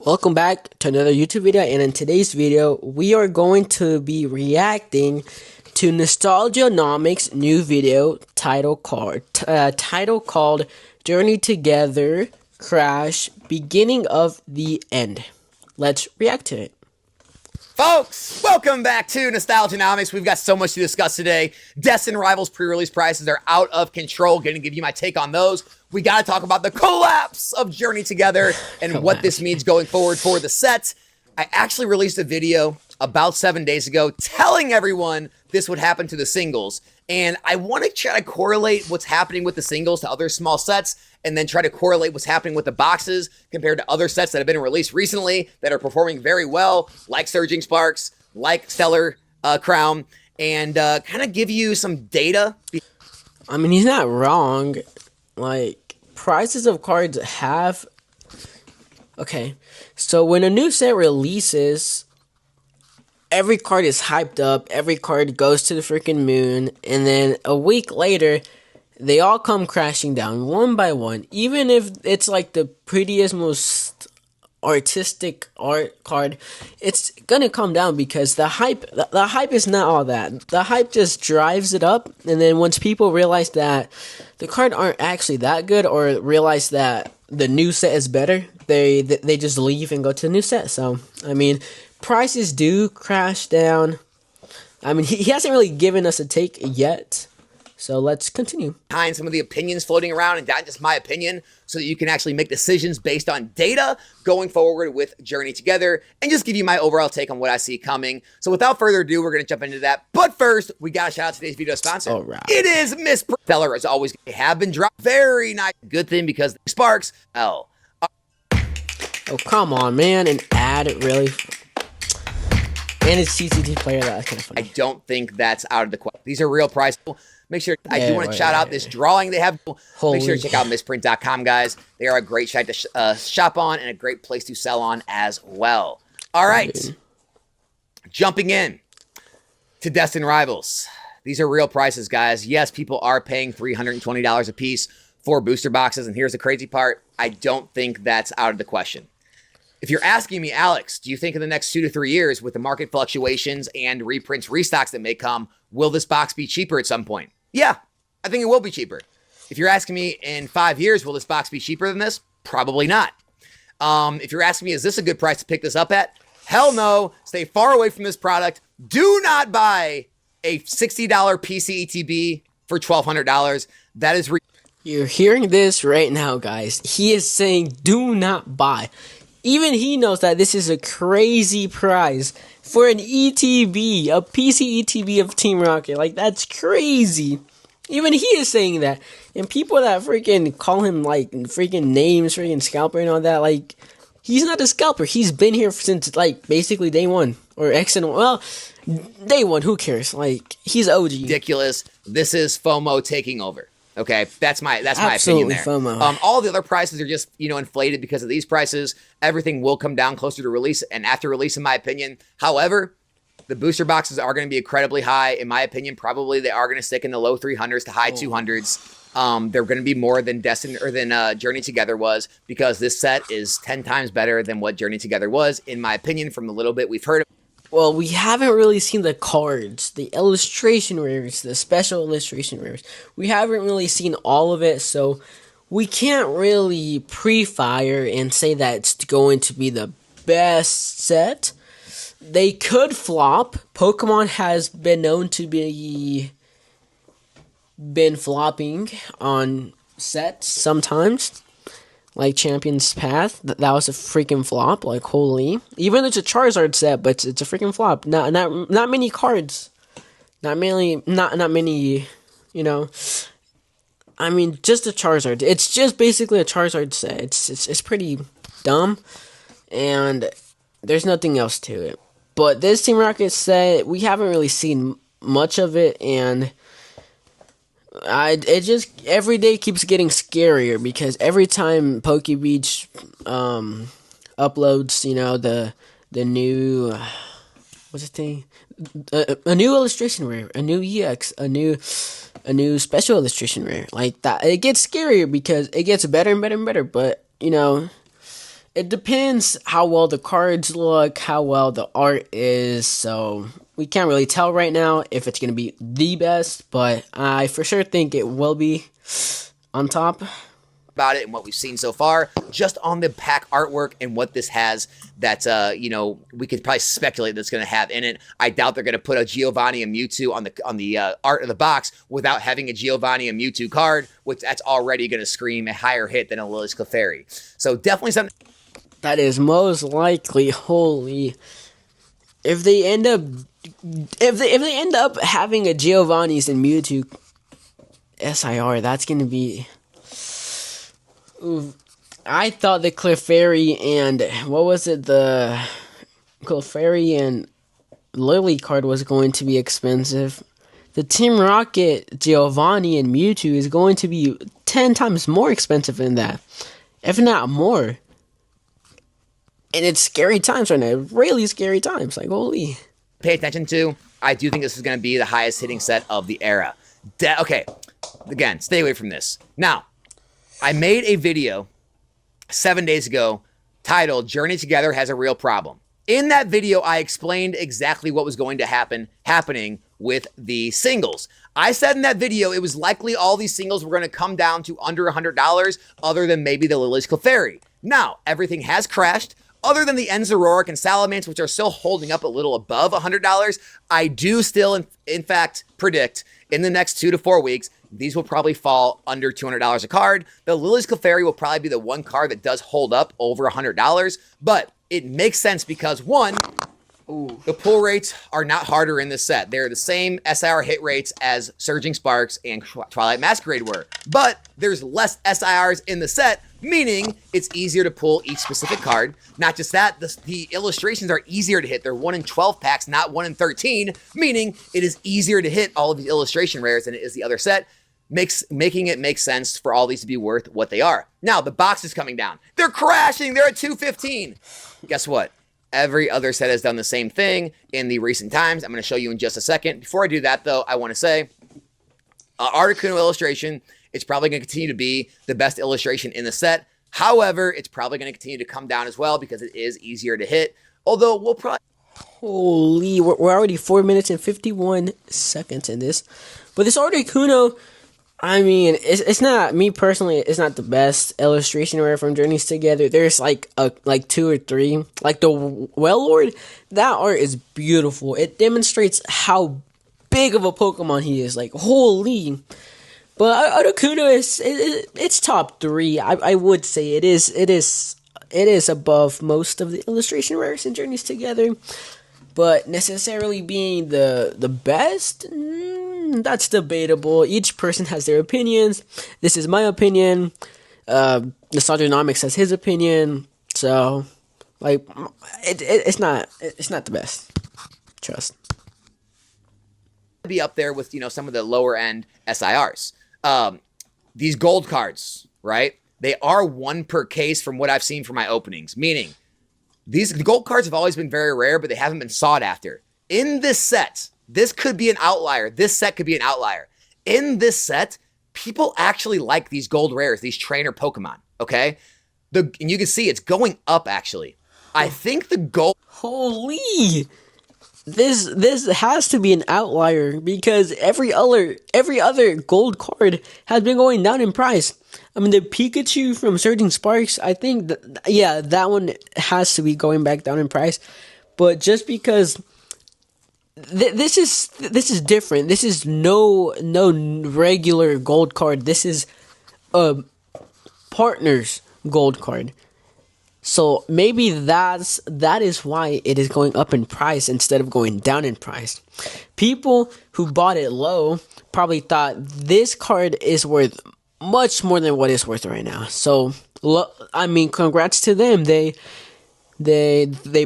Welcome back to another YouTube video, and in today's video we are going to be reacting to Nostalgia Nomics' new video title called Journey Together Crash Beginning of the End. Let's react to it. Folks, welcome back to Nostalgia Nomics. We've got so much to discuss today. Destined Rivals pre-release prices are out of control. Going to give you my take on those. We got to talk about the collapse of Journey Together and what this means going forward for the set. I actually released a video about 7 days ago telling everyone this would happen to the singles. And I want to try to correlate what's happening with the singles to other small sets, and then try to correlate what's happening with the boxes compared to other sets that have been released recently that are performing very well, like Surging Sparks, like Stellar Crown, and kind of give you some data. I mean, he's not wrong. Like, prices of cards have... Okay, so when a new set releases, every card is hyped up, every card goes to the freaking moon, and then a week later, they all come crashing down one by one. Even if it's like the prettiest, most artistic art card, it's gonna come down because the hype is not all that. The hype just drives it up, and then once people realize that the card aren't actually that good, or realize that the new set is better, they just leave and go to the new set. So I mean, prices do crash down. I mean, he hasn't really given us a take yet, so let's continue. Behind some of the opinions floating around, and not just my opinion, so that you can actually make decisions based on data going forward with Journey Together, and just give you my overall take on what I see coming. So without further ado, we're going to jump into that. But first, we got to shout out today's video sponsor. All right. It is Miss Stellar, as always. They have been dropped. Very nice. Good thing, because Sparks. Oh, come on, man. An ad, really? And it's CCT player. That's kind of funny. I don't think that's out of the question. These are real prices. Make sure, I do want to shout out this drawing they have. Make sure to check out misprint.com, guys. They are a great site to shop on, and a great place to sell on as well. All right. Jumping in to Destined Rivals. These are real prices, guys. Yes, people are paying $320 a piece for booster boxes, and here's the crazy part. I don't think that's out of the question. If you're asking me, Alex, do you think in the next 2 to 3 years, with the market fluctuations and reprints, restocks that may come, will this box be cheaper at some point? Yeah, I think it will be cheaper. If you're asking me in 5 years, will this box be cheaper than this? Probably not. If you're asking me, is this a good price to pick this up at? Hell no. Stay far away from this product. Do not buy a $60 PCETB for $1,200. That is... You're hearing this right now, guys. He is saying do not buy. Even he knows that this is a crazy price for an ETB, a PC ETB of Team Rocket. Like, that's crazy. Even he is saying that. And people that freaking call him, like, freaking names, freaking scalper and all that, like, he's not a scalper. He's been here since, like, basically day one. Or X and, well, day one, who cares? Like, he's OG. Ridiculous. This is FOMO taking over. Okay, that's my opinion there. FOMO. All the other prices are just, inflated because of these prices. Everything will come down closer to release and after release, in my opinion. However, the booster boxes are going to be incredibly high, in my opinion. Probably they are going to stick in the low 300s to high 200s. They're going to be more than Journey Together was, because this set is 10 times better than what Journey Together was, in my opinion, from the little bit we've heard of. Well, we haven't really seen the cards, the illustration rares, the special illustration rares. We haven't really seen all of it, so we can't really pre-fire and say that it's going to be the best set. They could flop. Pokemon has been known to be flopping on sets sometimes. Like Champion's Path, that was a freaking flop. Like, holy! Even though it's a Charizard set, but it's a freaking flop. Not many cards. Not many. I mean, just a Charizard. It's just basically a Charizard set. It's pretty dumb, and there's nothing else to it. But this Team Rocket set, we haven't really seen much of it, and it just every day keeps getting scarier, because every time PokeBeach uploads, the new what's the thing, a new illustration rare, a new EX, a new special illustration rare like that, it gets scarier because it gets better and better and better. But it depends how well the cards look, how well the art is. So we can't really tell right now if it's going to be the best, but I for sure think it will be on top. About it and what we've seen so far, just on the pack artwork and what this has that, we could probably speculate that's going to have in it. I doubt they're going to put a Giovanni and Mewtwo on the art of the box without having a Giovanni and Mewtwo card, which that's already going to scream a higher hit than a Lili's Clefairy. So definitely something that is most likely. Holy, if they end up having a Giovanni's and Mewtwo SIR, that's going to be. Ooh, I thought the Clefairy and what was it? The Clefairy and Lily card was going to be expensive. The Team Rocket Giovanni and Mewtwo is going to be 10 times more expensive than that, if not more. And it's scary times right now. Really scary times. Like, holy. Pay attention to. I do think this is going to be the highest hitting set of the era. Okay. Again, stay away from this. Now, I made a video 7 days ago titled Journey Together Has a Real Problem. In that video, I explained exactly what was going to happening with the singles. I said in that video, it was likely all these singles were going to come down to under $100, other than maybe the Lili's Clefairy. Now, everything has crashed. Other than the Enzoroark and Salamence, which are still holding up a little above $100, I do still, in fact, predict in the next 2 to 4 weeks, these will probably fall under $200 a card. The Lili's Clefairy will probably be the one card that does hold up over $100, but it makes sense because, one, the pull rates are not harder in this set. They're the same SIR hit rates as Surging Sparks and Twilight Masquerade were, but there's less SIRs in the set, meaning it's easier to pull each specific card. Not just that, the illustrations are easier to hit. They're 1 in 12 packs, not 1 in 13, meaning it is easier to hit all of the illustration rares than it is the other set, making it make sense for all these to be worth what they are. Now, the box is coming down. They're crashing. They're at 215. Guess what? Every other set has done the same thing in the recent times. I'm going to show you in just a second. Before I do that, though, I want to say Articuno illustration, it's probably going to continue to be the best illustration in the set. However, it's probably going to continue to come down as well because it is easier to hit. Although we'll probably... Holy, we're already 4 minutes and 51 seconds in this. But this Articuno, I mean, it's not, me personally, it's not the best illustration rare from Journeys Together. There's like 2 or 3. Like the Wellord, that art is beautiful. It demonstrates how big of a Pokemon he is. Like, holy. But Articuno it's top 3. I would say it is above most of the illustration rares in Journeys Together. But necessarily being the best, that's debatable. Each person has their opinions. This is my opinion. Nostalgia Nomics has his opinion. So, like, it's not the best. Trust. Be up there with some of the lower end SIRs. These gold cards, right? They are 1 per case from what I've seen from my openings. Meaning, the gold cards have always been very rare, but they haven't been sought after. In this set, this could be an outlier. This set could be an outlier. In this set, people actually like these gold rares, these trainer Pokemon, okay? And you can see it's going up, actually. I think the gold... Holy! This has to be an outlier because every other gold card has been going down in price. I mean, the Pikachu from Surging Sparks, I think that one has to be going back down in price. But just because this is different. This is no regular gold card. This is a partner's gold card. So maybe that is why it is going up in price instead of going down in price. People who bought it low probably thought this card is worth much more than what it's worth right now. So I mean, congrats to them. They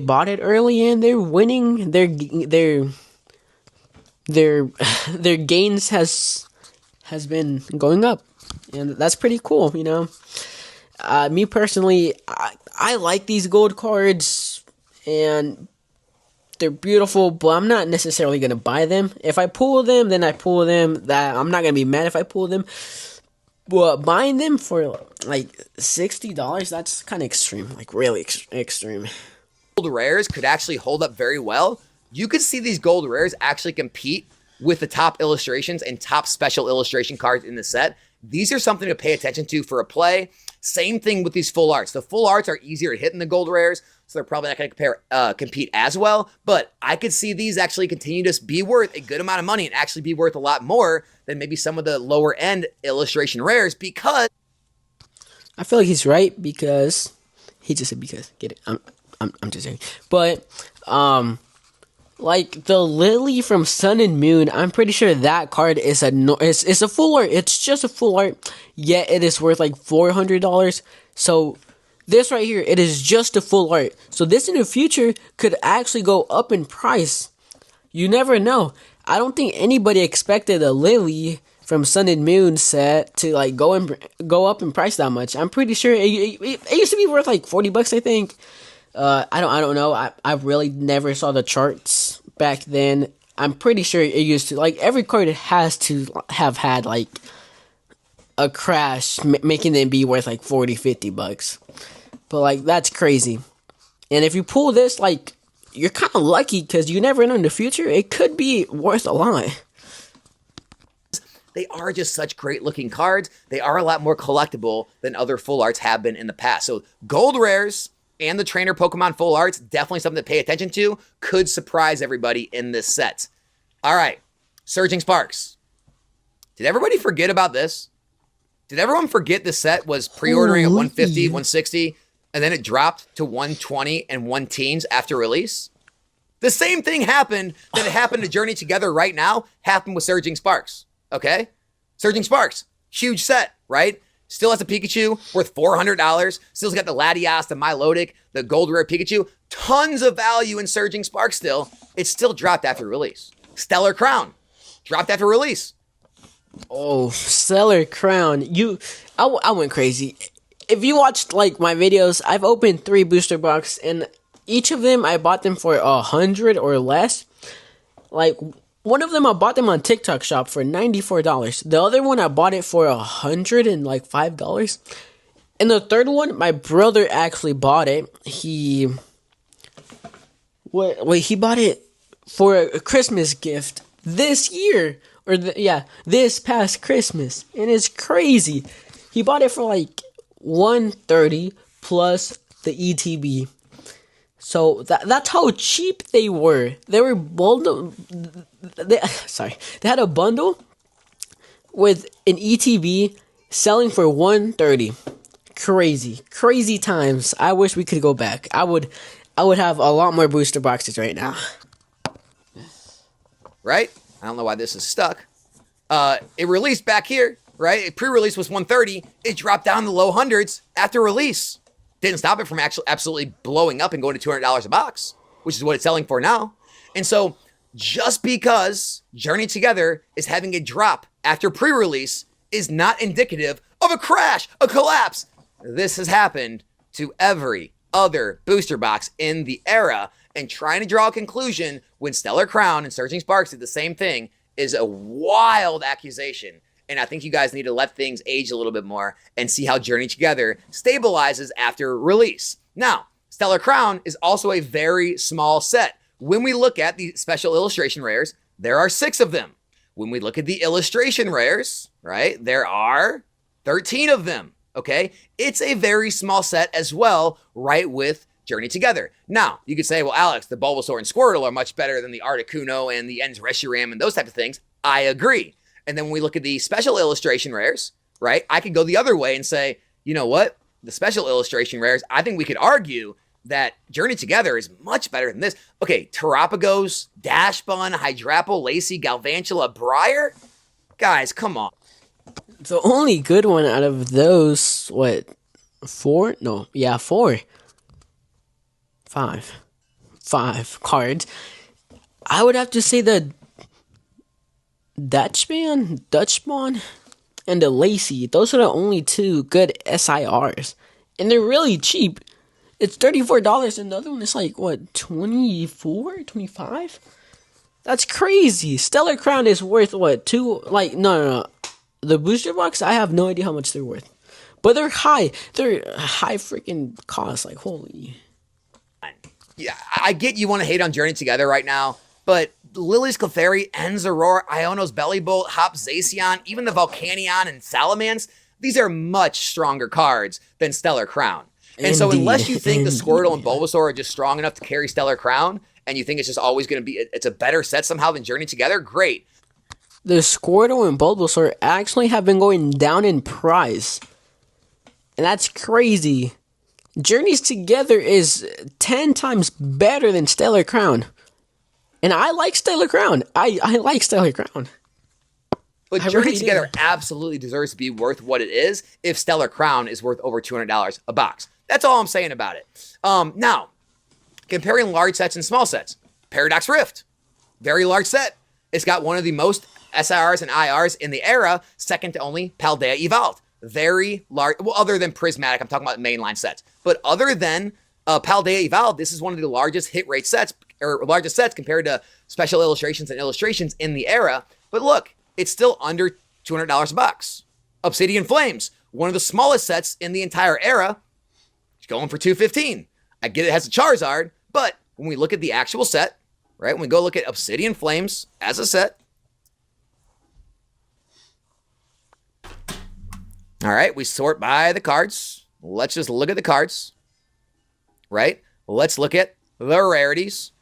bought it early and they're winning. Their gains has been going up, and that's pretty cool. Me personally, I like these gold cards, and they're beautiful, but I'm not necessarily going to buy them. If I pull them, then I pull them. That I'm not going to be mad if I pull them. But buying them for like $60, that's kind of extreme. Like really extreme. Gold rares could actually hold up very well. You could see these gold rares actually compete with the top illustrations and top special illustration cards in the set. These are something to pay attention to for a play. Same thing with these full arts. The full arts are easier to hit than the gold rares, so they're probably not going to compete as well. But I could see these actually continue to be worth a good amount of money and actually be worth a lot more than maybe some of the lower end illustration rares, because I feel like he's right, because he just said because. Get it? I'm just saying. But like the Lily from Sun and Moon, I'm pretty sure that card is it's a full art. It's just a full art, yet it is worth like $400. So this right here, it is just a full art. So this in the future could actually go up in price. You never know. I don't think anybody expected a Lily from Sun and Moon set to like go up in price that much. I'm pretty sure it used to be worth like $40, I think. I don't know. I really never saw the charts back then. I'm pretty sure it used to, like, every card has to have had like a crash, making them be worth like $40-50. But like that's crazy. And if you pull this, like, you're kind of lucky, because you never know in the future. It could be worth a lot. they are just such great looking cards. They are a lot more collectible than other full arts have been in the past. So gold rares and the trainer Pokemon full arts, definitely something to pay attention to. Could surprise everybody in this set. All right, Surging Sparks. Did everybody forget about this? Did everyone forget this set was pre-ordering at 150, 160, and then it dropped to 120 and 1 teens after release? The same thing happened that it happened to Journey Together right now, happened with Surging Sparks, okay? Surging Sparks, huge set, right? Still has a Pikachu worth $400. Still's got the Latias, the Milotic, the Gold Rare Pikachu. Tons of value in Surging Sparks still. It's still dropped after release. Stellar Crown, dropped after release. Oh, Stellar Crown. I went crazy. If you watched like my videos, I've opened 3 booster boxes, and each of them I bought them for 100 or less. Like, one of them I bought them on TikTok Shop for $94. The other one I bought it for $105. And the third one, my brother actually bought it. He bought it for a Christmas gift this year, or this past Christmas, and it's crazy. He bought it for like $130 plus the ETB. So that's how cheap they were. They were bundled. They had a bundle with an ETB selling for $130. Crazy times. I wish we could go back. I would have a lot more booster boxes right now. Right? I don't know why this is stuck. It released back here, right? Pre-release was 130. It dropped down to the low hundreds after release. Didn't stop it from actually absolutely blowing up and going to $200 a box, which is what it's selling for now. And so just because Journey Together is having a drop after pre-release is not indicative of a crash, a collapse. This has happened to every other booster box in the era, and trying to draw a conclusion when Stellar Crown and Surging Sparks did the same thing is a wild accusation. And I think you guys need to let things age a little bit more and see how Journey Together stabilizes after release. Now, Stellar Crown is also a very small set. When we look at the special illustration rares, there are 6 of them. When we look at the illustration rares, right, there are 13 of them, okay? It's a very small set as well, right, with Journey Together. Now, you could say, well, Alex, the Bulbasaur and Squirtle are much better than the Articuno and the Ens Reshiram and those types of things. I agree. And then when we look at the special illustration rares, right, I could go the other way and say, you know what? The special illustration rares, I think we could argue that Journey Together is much better than this. Okay, Terapagos, Dashbun, Hydrapple, Lacey, Galvantula, Briar? Guys, come on. The only good one out of those, 4? No, yeah, 4. 5 cards. I would have to say the Dutchman, and the Lacey. Those are the only 2 good SIRs. And they're really cheap. It's $34, and the other one is like, 24? 25? That's crazy. Stellar Crown is worth, 2? Like, no. The booster box, I have no idea how much they're worth. But they're high. They're high freaking cost. Like, holy. Yeah, I get you want to hate on Journey Together right now, but Lily's Clefairy, Enzoror, Iono's Bellybolt, Hop Zacian, even the Volcanion and Salamence, these are much stronger cards than Stellar Crown. And so unless you think the Squirtle and Bulbasaur are just strong enough to carry Stellar Crown, and you think it's just always going to be, it's a better set somehow than Journey Together, great. The Squirtle and Bulbasaur actually have been going down in price. And that's crazy. Journeys Together is 10 times better than Stellar Crown. And I like Stellar Crown. I like Stellar Crown. But Journey Together absolutely deserves to be worth what it is if Stellar Crown is worth over $200 a box. That's all I'm saying about it. Now, comparing large sets and small sets. Paradox Rift. Very large set. It's got one of the most SIRs and IRs in the era, second to only Paldea Evolved. Very large, well, other than Prismatic, I'm talking about mainline sets. But other than Paldea Evolved, this is one of the largest hit rate sets, or largest sets compared to special illustrations and illustrations in the era. But look, it's still under $200 a box. Obsidian Flames, one of the smallest sets in the entire era, it's going for $215. I get it has a Charizard, but when we look at the actual set, right, when we go look at Obsidian Flames as a set, all right, we sort by the cards. Let's just look at the cards, right? Let's look at the rarities.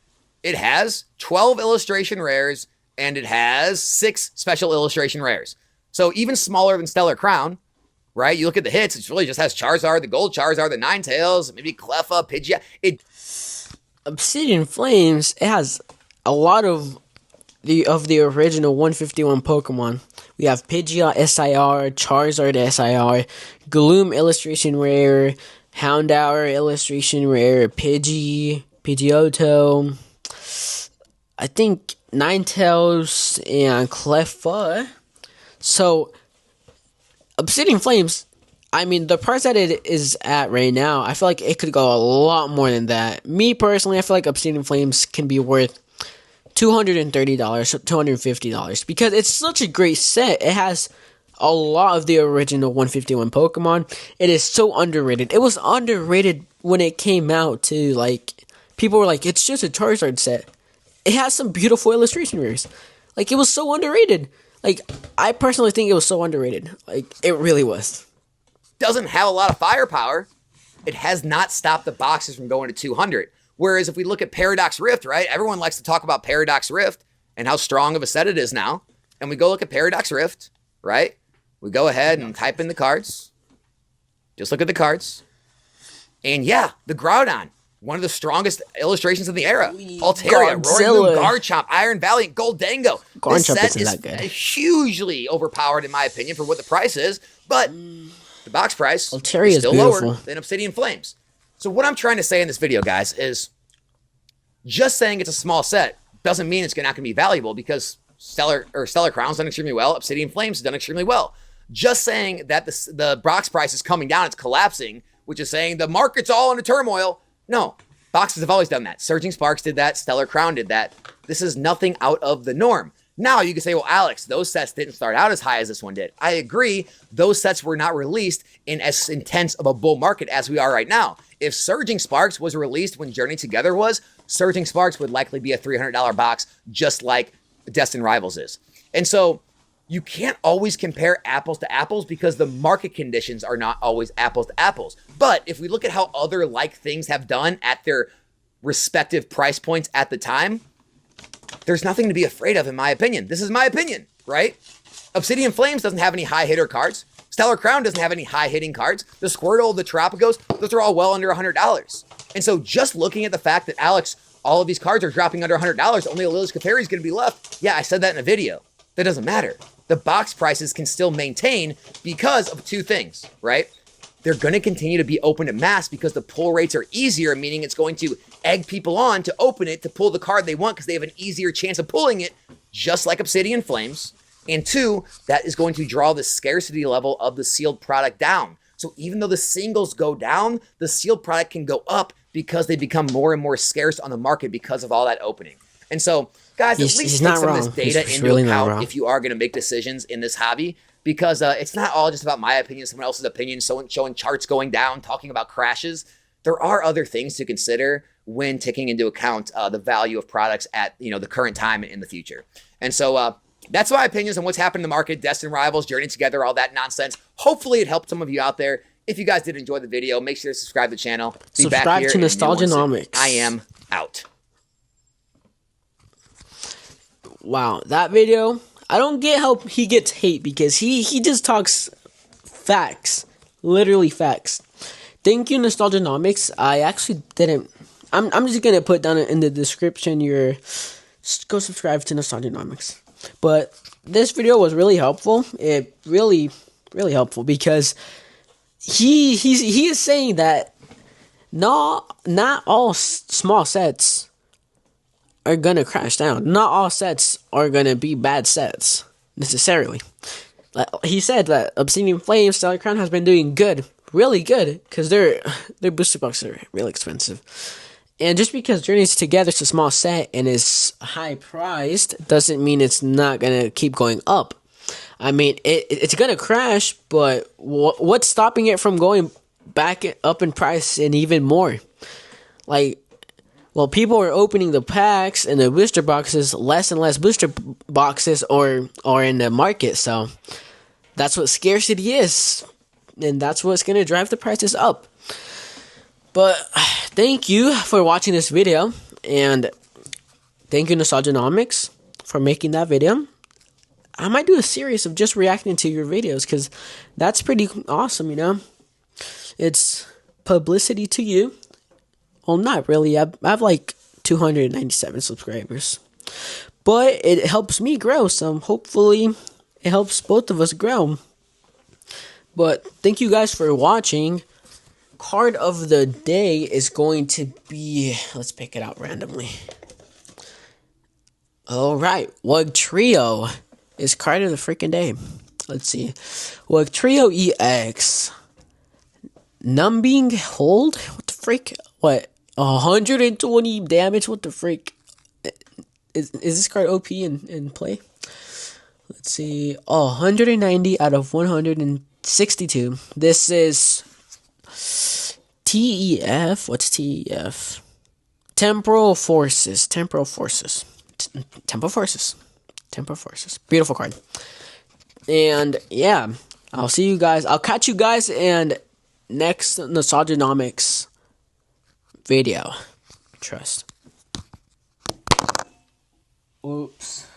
It has 12 illustration rares, and it has 6 special illustration rares. So even smaller than Stellar Crown, right? You look at the hits, it really just has Charizard, the Gold Charizard, the Ninetales, maybe Cleffa, Pidgeot. Obsidian Flames, it has a lot of the original 151 Pokemon. We have Pidgeot SIR, Charizard SIR, Gloom Illustration Rare, Houndour Illustration Rare, Pidgeotto, I think Ninetales, and Cleffa. So, Obsidian Flames, I mean, the price that it is at right now, I feel like it could go a lot more than that. Me, personally, I feel like Obsidian Flames can be worth $230, $250, because it's such a great set. It has a lot of the original 151 Pokemon. It is so underrated. It was underrated when it came out, too. Like, people were like, it's just a Charizard set. It has some beautiful illustration rares. Like, it was so underrated. Like, I personally think it was so underrated. Like, it really was. Doesn't have a lot of firepower. It has not stopped the boxes from going to 200. Whereas if we look at Paradox Rift, right? Everyone likes to talk about Paradox Rift and how strong of a set it is now. And we go look at Paradox Rift, right? We go ahead and type in the cards. Just look at the cards. And yeah, the Groudon, one of the strongest illustrations of the era. Altaria, Roaring Garchomp, Iron Valiant, Goldango. This set is hugely overpowered, in my opinion, for what the price is. But the box price is still lower than Obsidian Flames. So what I'm trying to say in this video, guys, is just saying it's a small set doesn't mean it's not going to be valuable, because Stellar Crown's done extremely well. Obsidian Flames has done extremely well. Just saying that the box price is coming down, it's collapsing, which is saying the market's all in a turmoil. No, boxes have always done that. Surging Sparks did that. Stellar Crown did that. This is nothing out of the norm. Now you can say, well, Alex, those sets didn't start out as high as this one did. I agree. Those sets were not released in as intense of a bull market as we are right now. If Surging Sparks was released when Journey Together was, Surging Sparks would likely be a $300 box, just like Destined Rivals is. And so you can't always compare apples to apples, because the market conditions are not always apples to apples. But if we look at how other like things have done at their respective price points at the time, there's nothing to be afraid of, in my opinion. This is my opinion, right? Obsidian Flames doesn't have any high hitter cards. Stellar Crown doesn't have any high hitting cards. The Squirtle, the Terapagos, those are all well under $100. And so just looking at the fact that, Alex, all of these cards are dropping under $100, only a Lily's Clefairy is going to be left. Yeah, I said that in a video. That doesn't matter. The box prices can still maintain because of two things, right? They're going to continue to be open to mass because the pull rates are easier, meaning it's going to egg people on to open it to pull the card they want because they have an easier chance of pulling it, just like Obsidian Flames. And two, that is going to draw the scarcity level of the sealed product down. So even though the singles go down, the sealed product can go up because they become more and more scarce on the market because of all that opening. And so, guys, at least take some of this data into account if you are going to make decisions in this hobby, because it's not all just about my opinion, someone else's opinion, someone showing charts going down, talking about crashes. There are other things to consider when taking into account the value of products at the current time and in the future. And so that's my opinions on what's happened in the market, Destined Rivals, Journey Together, all that nonsense. Hopefully it helped some of you out there. If you guys did enjoy the video, make sure to subscribe to the channel. Subscribe back here to Nostalgia Nomics. I am out. Wow, that video, I don't get how he gets hate because he just talks facts, literally facts. Thank you, Nostalgia Nomics. I actually didn't. I'm just gonna put down in the description go subscribe to Nostalgia Nomics. But this video was really helpful. It really helpful because he is saying that not all small sets are gonna crash down. Not all sets are gonna be bad sets necessarily. He said that Obsidian Flame Stellar Crown has been doing good, really good, because their booster boxes are really expensive. And just because Journeys Together is a small set and is high priced doesn't mean it's not gonna keep going up. I mean, it's gonna crash, but what's stopping it from going back up in price and even more? Like, well, people are opening the packs and the booster boxes, less and less booster boxes are in the market. So that's what scarcity is, and that's what's gonna drive the prices up. But thank you for watching this video, and thank you, Nostalgia Nomics, for making that video. I might do a series of just reacting to your videos, because that's pretty awesome, It's publicity to you. Well, not really. I have like 297 subscribers. But it helps me grow, so hopefully it helps both of us grow. But thank you guys for watching. Card of the day is going to be... Let's pick it out randomly. Alright, Wug Trio is card of the freaking day. Let's see. Wug Trio EX. Numbing Hold? What the freak? What? 120 damage? What the freak? Is this card OP in play? Let's see. 190 out of 162. This is TEF. What's TEF? Temporal Forces. Temporal Forces. Beautiful card. And yeah, I'll see you guys. I'll catch you guys in next Nostalgia Nomics video. Trust. Oops.